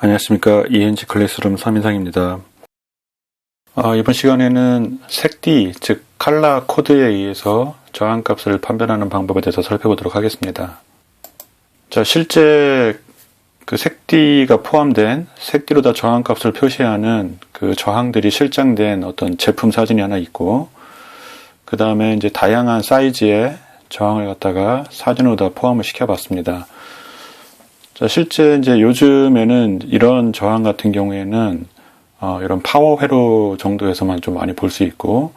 안녕하십니까. ENG 클래스룸 3인상입니다. 이번 시간에는 색띠, 즉 컬러 코드에 의해서 저항값을 판별하는 방법에 대해서 살펴보도록 하겠습니다. 자, 실제 그 색띠가 포함된 색띠로 다 저항값을 표시하는 그 저항들이 실장된 어떤 제품 사진이 하나 있고, 그 다음에 이제 다양한 사이즈의 저항을 갖다가 사진으로 다 포함을 시켜봤습니다. 자, 실제 이제 요즘에는 이런 저항 같은 경우에는 이런 파워 회로 정도에서만 좀 많이 볼 수 있고,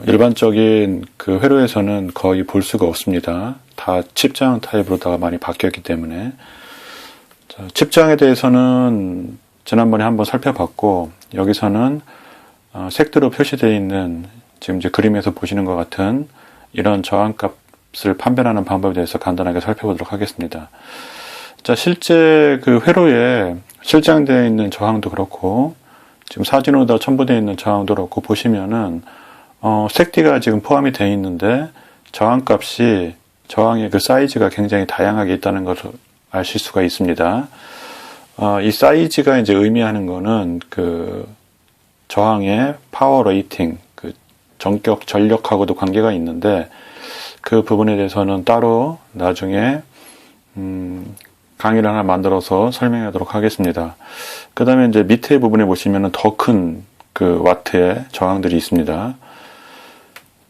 일반적인 그 회로에서는 거의 볼 수가 없습니다. 다 칩저항 타입으로 다 많이 바뀌었기 때문에. 자, 칩저항에 대해서는 지난번에 한번 살펴봤고, 여기서는 색도로 표시되어 있는 지금 이제 그림에서 보시는 것 같은 이런 저항값을 판별하는 방법에 대해서 간단하게 살펴보도록 하겠습니다. 자, 실제 그 회로에 실장되어 있는 저항도 그렇고, 지금 사진으로 다 첨부되어 있는 저항도 그렇고, 보시면은, 색띠가 지금 포함이 되어 있는데, 저항값이, 저항의 그 사이즈가 굉장히 다양하게 있다는 것을 아실 수가 있습니다. 이 사이즈가 이제 의미하는 거는, 그, 저항의 파워 레이팅, 그, 전력하고도 관계가 있는데, 그 부분에 대해서는 따로 나중에, 강의를 하나 만들어서 설명하도록 하겠습니다. 그 다음에 이제 밑에 부분에 보시면은 더 큰 그 와트의 저항들이 있습니다.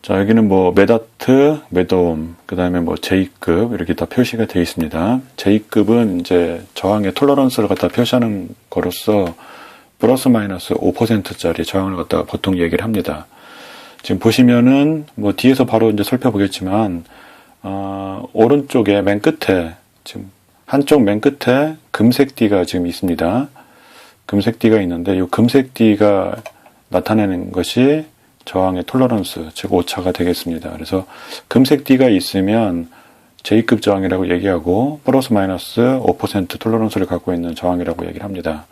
자, 여기는 뭐 메다트, 메드옴, 그 다음에 뭐 J급 이렇게 다 표시가 되어 있습니다. J급은 이제 저항의 톨러런스를 갖다 표시하는 거로서 플러스 마이너스 5%짜리 저항을 갖다가 보통 얘기를 합니다. 지금 보시면은 뭐 뒤에서 바로 이제 살펴보겠지만, 오른쪽에 맨 끝에 지금 한쪽 맨 끝에 금색띠가 지금 있습니다. 금색띠가 있는데 이 금색띠가 나타내는 것이 저항의 톨러런스, 즉 오차가 되겠습니다. 그래서 금색띠가 있으면 J급 저항이라고 얘기하고 플러스 마이너스 5% 톨러런스를 갖고 있는 저항이라고 얘기를 합니다.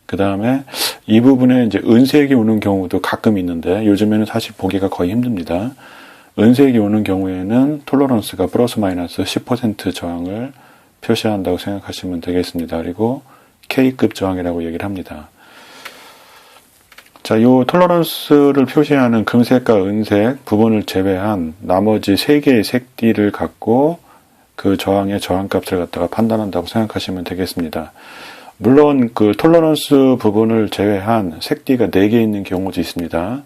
그 다음에 이 부분에 이제 은색이 오는 경우도 가끔 있는데 요즘에는 사실 보기가 거의 힘듭니다. 은색이 오는 경우에는 톨러런스가 플러스 마이너스 10% 저항을 표시한다고 생각하시면 되겠습니다. 그리고 K급 저항이라고 얘기를 합니다. 자, 요 톨러런스를 표시하는 금색과 은색 부분을 제외한 나머지 3개의 색띠를 갖고 그 저항의 저항값을 갖다가 판단한다고 생각하시면 되겠습니다. 물론 그 톨러런스 부분을 제외한 색띠가 4개 있는 경우도 있습니다.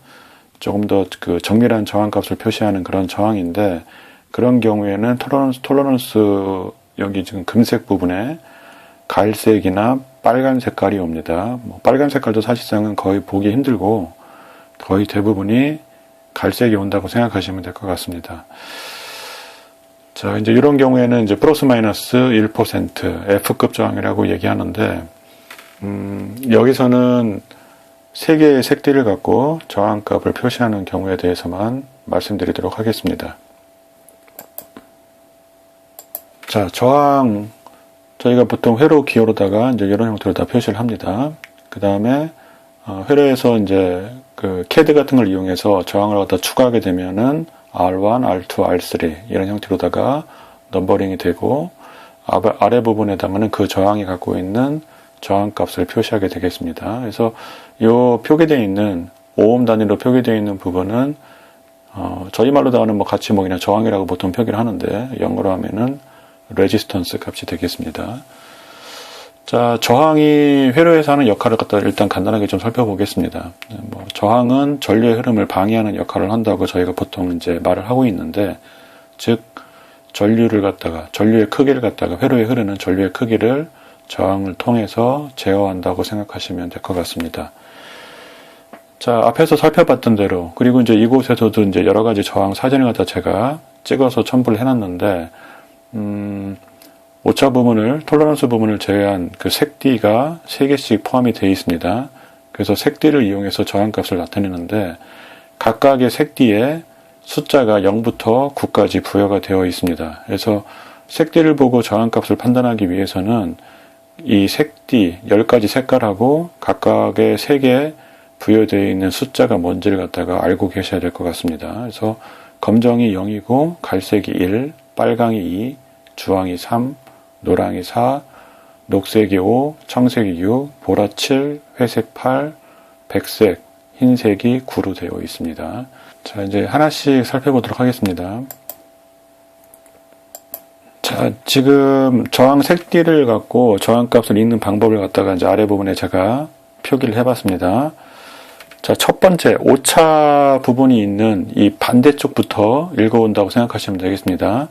조금 더 그 정밀한 저항값을 표시하는 그런 저항인데 그런 경우에는 톨러런스 여기 지금 금색 부분에 갈색이나 빨간 색깔이 옵니다. 뭐 빨간 색깔도 사실상은 거의 보기 힘들고 거의 대부분이 갈색이 온다고 생각하시면 될 것 같습니다. 자, 이제 이런 경우에는 이제 플러스 마이너스 1% F급 저항이라고 얘기하는데, 여기서는 3개의 색띠를 갖고 저항값을 표시하는 경우에 대해서만 말씀드리도록 하겠습니다. 자, 저항, 저희가 보통 회로 기호로다가 이제 이런 형태로 다 표시를 합니다. 그 다음에, 회로에서 이제 그 CAD 같은 걸 이용해서 저항을 갖다 추가하게 되면은 R1, R2, R3 이런 형태로다가 넘버링이 되고, 아래 부분에다가는 그 저항이 갖고 있는 저항값을 표시하게 되겠습니다. 그래서 요 표기되어 있는, 오hm 단위로 표기되어 있는 부분은, 저희 말로 하는 뭐 같이 뭐 그냥 저항이라고 보통 표기를 하는데, 영어로 하면은 레지스턴스 값이 되겠습니다. 자, 저항이 회로에서 하는 역할을 갖다 일단 간단하게 좀 살펴보겠습니다. 뭐 저항은 전류의 흐름을 방해하는 역할을 한다고 저희가 보통 이제 말을 하고 있는데, 즉 전류의 크기를 갖다가 회로에 흐르는 전류의 크기를 저항을 통해서 제어한다고 생각하시면 될 것 같습니다. 자, 앞에서 살펴봤던 대로, 그리고 이제 이곳에서도 이제 여러 가지 저항 사진을 갖다 제가 찍어서 첨부를 해놨는데, 오차 부분을, 톨러런스 부분을 제외한 그 색띠가 3개씩 포함이 되어 있습니다. 그래서 색띠를 이용해서 저항값을 나타내는데, 각각의 색띠에 숫자가 0부터 9까지 부여가 되어 있습니다. 그래서 색띠를 보고 저항값을 판단하기 위해서는 이 색띠 10가지 색깔하고 각각의 색에 부여되어 있는 숫자가 뭔지를 갖다가 알고 계셔야 될 것 같습니다. 그래서 검정이 0이고 갈색이 1, 빨강이 2, 주황이 3, 노랑이 4, 녹색이 5, 청색이 6, 보라 7, 회색 8, 백색, 흰색이 9로 되어 있습니다. 자, 이제 하나씩 살펴보도록 하겠습니다. 자, 지금 저항 색띠를 갖고 저항값을 읽는 방법을 갖다가 이제 아래 부분에 제가 표기를 해봤습니다. 자, 첫 번째, 오차 부분이 있는 이 반대쪽부터 읽어온다고 생각하시면 되겠습니다.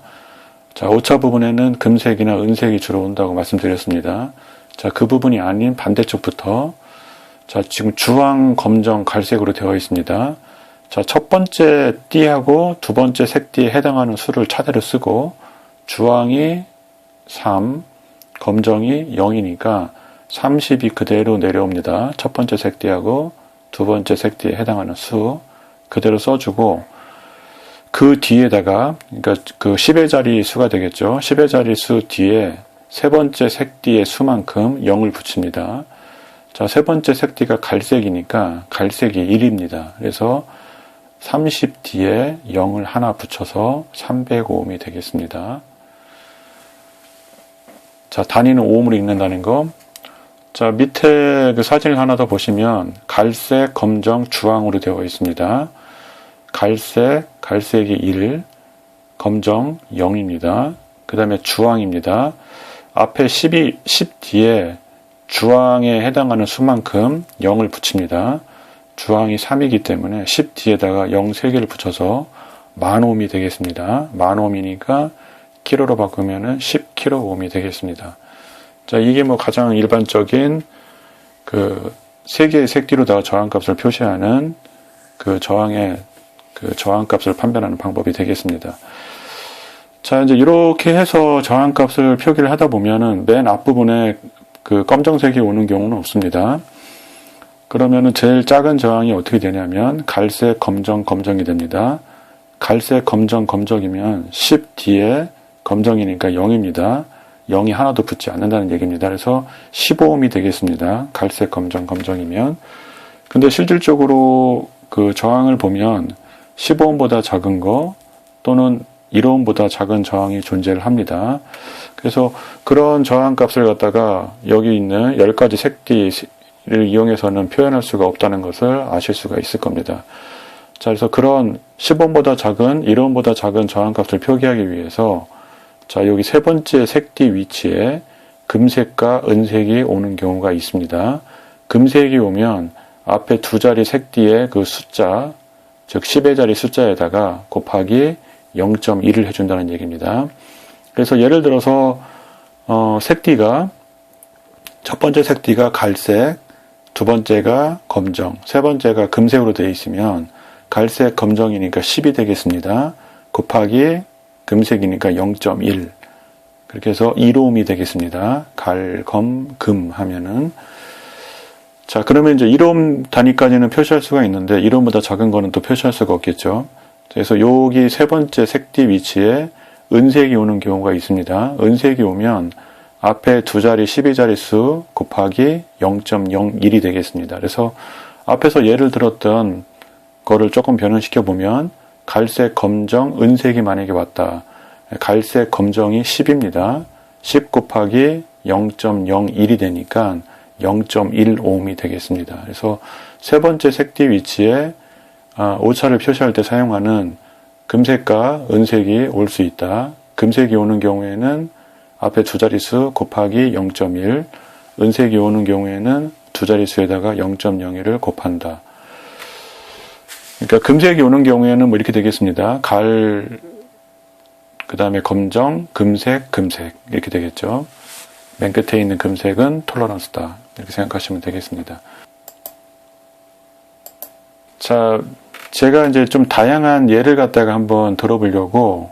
자, 오차 부분에는 금색이나 은색이 주로 온다고 말씀드렸습니다. 자, 그 부분이 아닌 반대쪽부터, 자, 지금 주황, 검정, 갈색으로 되어 있습니다. 자, 첫 번째 띠하고 두 번째 색띠에 해당하는 수를 차례로 쓰고, 주황이 3, 검정이 0이니까 30이 그대로 내려옵니다. 첫 번째 색띠하고 두 번째 색띠에 해당하는 수 그대로 써주고, 그 뒤에다가, 그러니까 그 10의 자리 수가 되겠죠. 10의 자리 수 뒤에 세 번째 색띠의 수만큼 0을 붙입니다. 자, 세 번째 색띠가 갈색이니까 갈색이 1입니다. 그래서 30 뒤에 0을 하나 붙여서 305ohm이 되겠습니다. 자, 단위는 ohm으로 읽는다는 거. 자, 밑에 그 사진을 하나 더 보시면 갈색, 검정, 주황으로 되어 있습니다. 갈색이 1, 검정 0입니다. 그 다음에 주황입니다. 앞에 10 뒤에 주황에 해당하는 수만큼 0을 붙입니다. 주황이 3이기 때문에 10 뒤에다가 0 3개를 붙여서 10,000ohm이 되겠습니다. 10,000ohm이니까 킬로로 바꾸면은 10kΩ이 되겠습니다. 자, 이게 뭐 가장 일반적인 그 세 개의 색띠로다가 저항값을 표시하는 그 저항의 그 저항값을 판별하는 방법이 되겠습니다. 자, 이제 이렇게 해서 저항값을 표기를 하다 보면은 맨 앞부분에 그 검정색이 오는 경우는 없습니다. 그러면은 제일 작은 저항이 어떻게 되냐면 갈색, 검정, 검정이 됩니다. 갈색, 검정, 검정이면 10 뒤에 검정이니까 0입니다. 0이 하나도 붙지 않는다는 얘기입니다. 그래서 15ohm이 되겠습니다. 갈색, 검정, 검정이면. 근데 실질적으로 그 저항을 보면 15ohm보다 작은 거 또는 1ohm보다 작은 저항이 존재를 합니다. 그래서 그런 저항 값을 갖다가 여기 있는 10가지 색띠를 이용해서는 표현할 수가 없다는 것을 아실 수가 있을 겁니다. 자, 그래서 그런 10ohm보다 작은, 1ohm보다 작은 저항 값을 표기하기 위해서 자, 여기 세 번째 색띠 위치에 금색과 은색이 오는 경우가 있습니다. 금색이 오면 앞에 두 자리 색띠의 그 숫자, 즉 10의 자리 숫자에다가 곱하기 0.1을 해준다는 얘기입니다. 그래서 예를 들어서 색띠가 첫 번째 색띠가 갈색, 두 번째가 검정, 세 번째가 금색으로 되어 있으면 갈색, 검정이니까 10이 되겠습니다. 곱하기 금색이니까 0.1. 그렇게 해서 1ohm이 되겠습니다. 갈, 검, 금 하면은. 자, 그러면 이제 1ohm 단위까지는 표시할 수가 있는데 1ohm보다 작은 거는 또 표시할 수가 없겠죠. 그래서 여기 세 번째 색띠 위치에 은색이 오는 경우가 있습니다. 은색이 오면 앞에 두 자리 12자리 수 곱하기 0.01이 되겠습니다. 그래서 앞에서 예를 들었던 거를 조금 변형시켜 보면 갈색, 검정, 은색이 만약에 왔다. 갈색, 검정이 10입니다. 10 곱하기 0.01이 되니까 0.1ohm이 되겠습니다. 그래서 세 번째 색띠 위치에 오차를 표시할 때 사용하는 금색과 은색이 올 수 있다. 금색이 오는 경우에는 앞에 두 자릿수 곱하기 0.1, 은색이 오는 경우에는 두 자릿수에다가 0.01을 곱한다. 그러니까 금색이 오는 경우에는 뭐 이렇게 되겠습니다. 그 다음에 검정, 금색, 금색 이렇게 되겠죠. 맨 끝에 있는 금색은 톨러런스다. 이렇게 생각하시면 되겠습니다. 자, 제가 이제 좀 다양한 예를 갖다가 한번 들어보려고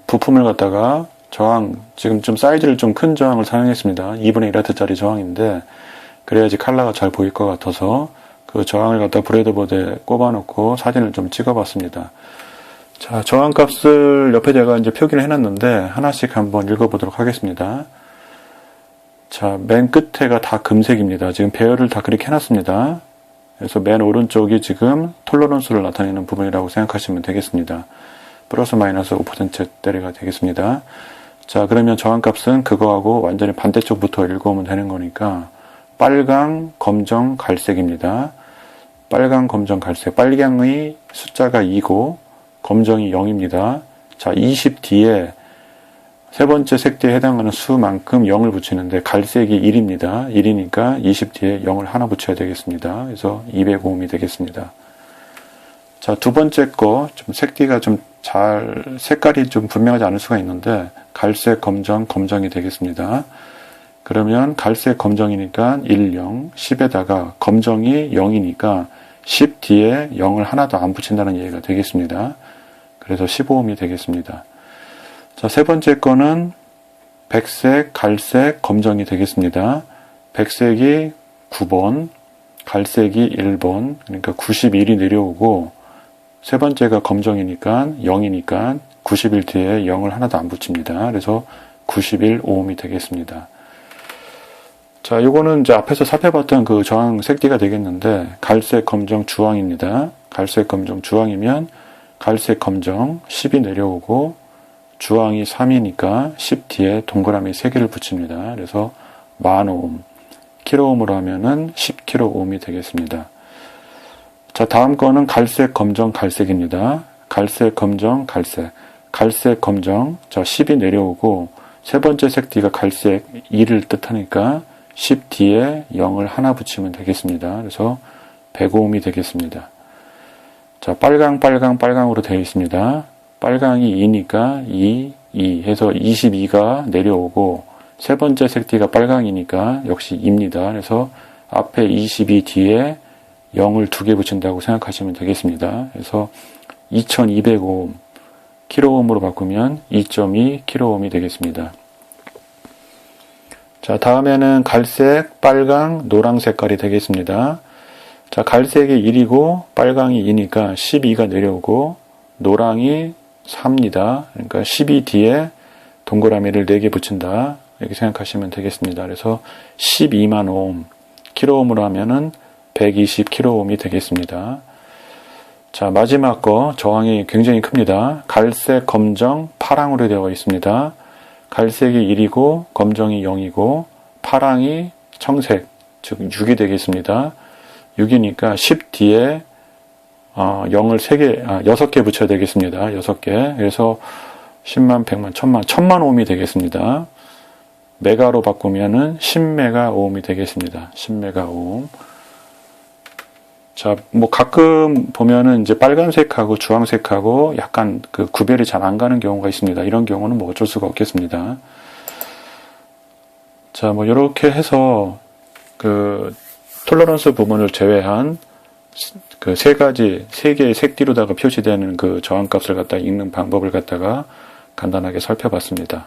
부품을 갖다가 저항, 지금 좀 사이즈를 좀 큰 저항을 사용했습니다. 2분의 1W짜리 저항인데 그래야지 컬러가 잘 보일 것 같아서 그 저항을 갖다 브레드보드에 꼽아놓고 사진을 좀 찍어봤습니다. 자, 저항 값을 옆에 제가 이제 표기를 해놨는데 하나씩 한번 읽어보도록 하겠습니다. 자, 맨 끝에가 다 금색입니다. 지금 배열을 다 그렇게 해놨습니다. 그래서 맨 오른쪽이 지금 톨러런스를 나타내는 부분이라고 생각하시면 되겠습니다. 플러스 마이너스 5%대가 되겠습니다. 자, 그러면 저항값은 그거하고 완전히 반대쪽부터 읽어오면 되는 거니까 빨강, 검정, 갈색입니다. 빨강, 검정, 갈색. 빨강의 숫자가 2고 검정이 0입니다. 자, 20 뒤에 세 번째 색대에 해당하는 수만큼 0을 붙이는데 갈색이 1입니다. 1이니까 20 뒤에 0을 하나 붙여야 되겠습니다. 그래서 205옴이 되겠습니다. 자, 두 번째 거, 좀 색띠가 색깔이 좀 분명하지 않을 수가 있는데, 갈색, 검정, 검정이 되겠습니다. 그러면 갈색, 검정이니까 1, 0, 10에다가 검정이 0이니까 10 뒤에 0을 하나도 안 붙인다는 얘기가 되겠습니다. 그래서 15옴이 되겠습니다. 자, 세 번째 거는 백색, 갈색, 검정이 되겠습니다. 백색이 9번, 갈색이 1번, 그러니까 91이 내려오고, 세 번째가 검정이니까 0이니까 91 뒤에 0을 하나도 안 붙입니다. 그래서 91 오음이 되겠습니다. 자, 요거는 이제 앞에서 살펴봤던 그 저항 색띠가 되겠는데, 갈색, 검정, 주황입니다. 갈색, 검정, 주황이면 갈색, 검정 10이 내려오고 주황이 3이니까 10 뒤에 동그라미 3개를 붙입니다. 그래서 10,000오hm, 킬로옴으로 하면은 10kΩ이 되겠습니다. 자, 다음 거는 갈색, 검정, 갈색입니다. 갈색, 검정, 갈색. 갈색, 검정. 자, 10이 내려오고 세 번째 색띠가 갈색 2를 뜻하니까 10 뒤에 0을 하나 붙이면 되겠습니다. 그래서 105옴이 되겠습니다. 자, 빨강, 빨강, 빨강으로 되어 있습니다. 빨강이 2니까 2 해서 22가 내려오고 세 번째 색띠가 빨강이니까 역시 2입니다. 그래서 앞에 22 뒤에 0을 2개 붙인다고 생각하시면 되겠습니다. 그래서 2205옴, 킬로옴으로 바꾸면 2.2 킬로옴이 되겠습니다. 자, 다음에는 갈색, 빨강, 노랑 색깔이 되겠습니다. 자, 갈색이 1이고 빨강이 2니까 12가 내려오고 노랑이 3입니다. 그러니까 12 뒤에 동그라미를 4개 붙인다. 이렇게 생각하시면 되겠습니다. 그래서 12만 오hm, 킬로옴으로 하면은 120 킬로옴이 되겠습니다. 자, 마지막 거 저항이 굉장히 큽니다. 갈색, 검정, 파랑으로 되어 있습니다. 갈색이 1이고 검정이 0이고 파랑이 청색, 즉 6이 되겠습니다. 6이니까 10 뒤에 0을 6개 붙여야 되겠습니다. 6개. 그래서 10만, 100만, 1000만, 1000만 오음이 되겠습니다. 메가로 바꾸면은 10메가 오음이 되겠습니다. 10메가 오음. 자, 뭐 가끔 보면은 이제 빨간색하고 주황색하고 약간 그 구별이 잘 안 가는 경우가 있습니다. 이런 경우는 뭐 어쩔 수가 없겠습니다. 자, 뭐 이렇게 해서 그 톨러런스 부분을 제외한 그 세 개의 색띠로다가 표시되는 그 저항값을 갖다 읽는 방법을 갖다가 간단하게 살펴봤습니다.